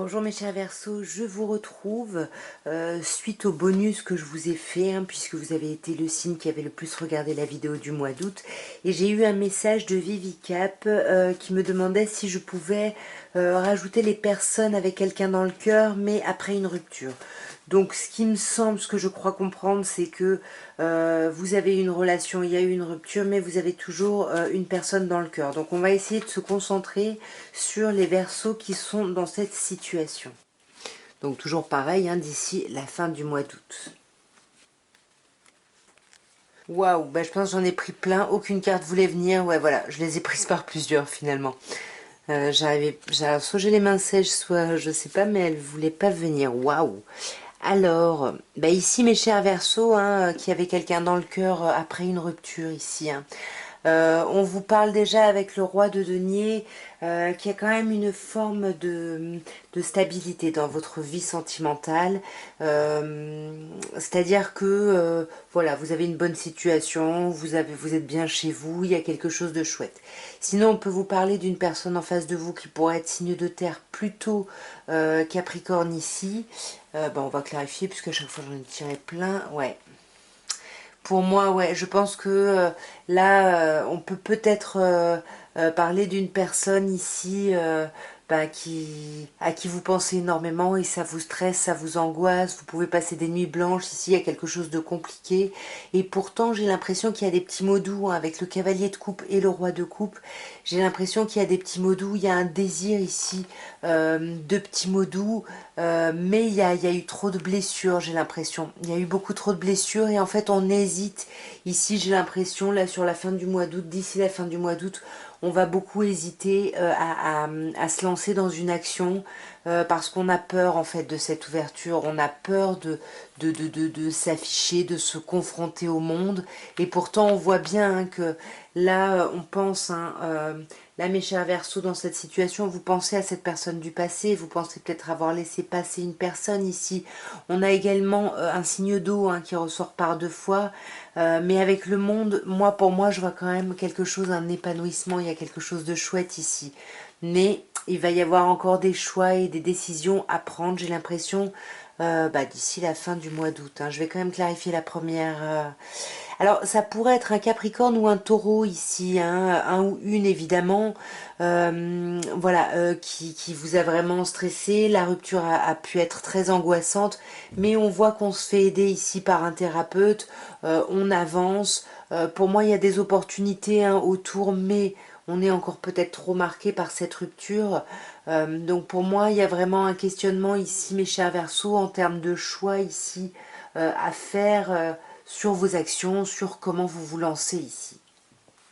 Bonjour mes chers Verseaux, je vous retrouve suite au bonus que je vous ai fait, puisque vous avez été le signe qui avait le plus regardé la vidéo du mois d'août. Et j'ai eu un message de Vivicap qui me demandait si je pouvais rajouter les personnes avec quelqu'un dans le cœur, mais après une rupture. Donc ce qui me semble, ce que je crois comprendre, c'est que vous avez une relation, il y a eu une rupture, mais vous avez toujours une personne dans le cœur. Donc on va essayer de se concentrer sur les Verseaux qui sont dans cette situation. Donc toujours pareil, d'ici la fin du mois d'août. Waouh, bah, je pense que j'en ai pris plein, aucune carte voulait venir. Ouais, voilà, je les ai prises par plusieurs finalement. Soit j'ai les mains sèches, soit je sais pas, mais elle voulait pas venir. Waouh. Alors, bah ici mes chers Verseaux, qui avaient quelqu'un dans le cœur après une rupture ici. On vous parle déjà avec le roi de denier qu'il y a quand même une forme de stabilité dans votre vie sentimentale. C'est-à-dire que voilà, vous avez une bonne situation, vous êtes bien chez vous, il y a quelque chose de chouette. Sinon, on peut vous parler d'une personne en face de vous qui pourrait être signe de terre plutôt Capricorne ici. On va clarifier puisque à chaque fois j'en ai tiré plein. Ouais. Pour moi, ouais, je pense que là, on peut peut-être parler d'une personne ici à qui vous pensez énormément et ça vous stresse, ça vous angoisse, vous pouvez passer des nuits blanches, ici il y a quelque chose de compliqué. Et pourtant, j'ai l'impression qu'il y a des petits mots doux avec le cavalier de coupe et le roi de coupe. J'ai l'impression qu'il y a des petits mots doux, il y a un désir ici de petits mots doux, mais il y a eu trop de blessures, j'ai l'impression. Il y a eu beaucoup trop de blessures et en fait on hésite. Ici j'ai l'impression, là sur la fin du mois d'août, d'ici la fin du mois d'août, on va beaucoup hésiter à se lancer dans une action parce qu'on a peur en fait de cette ouverture, on a peur de s'afficher, de se confronter au monde. Et pourtant on voit bien que là on pense... Là, mes chers Verseaux, dans cette situation, vous pensez à cette personne du passé, vous pensez peut-être avoir laissé passer une personne ici. On a également un signe d'eau qui ressort par deux fois, mais avec le monde, pour moi, je vois quand même quelque chose, un épanouissement, il y a quelque chose de chouette ici. Mais il va y avoir encore des choix et des décisions à prendre, j'ai l'impression, d'ici la fin du mois d'août. Je vais quand même clarifier la première... Alors, ça pourrait être un Capricorne ou un Taureau ici, un ou une évidemment, voilà, qui vous a vraiment stressé. La rupture a pu être très angoissante, mais on voit qu'on se fait aider ici par un thérapeute, on avance. Pour moi, il y a des opportunités autour, mais on est encore peut-être trop marqué par cette rupture. Donc pour moi, il y a vraiment un questionnement ici, mes chers Verseaux, en termes de choix ici à faire sur vos actions, sur comment vous vous lancez ici.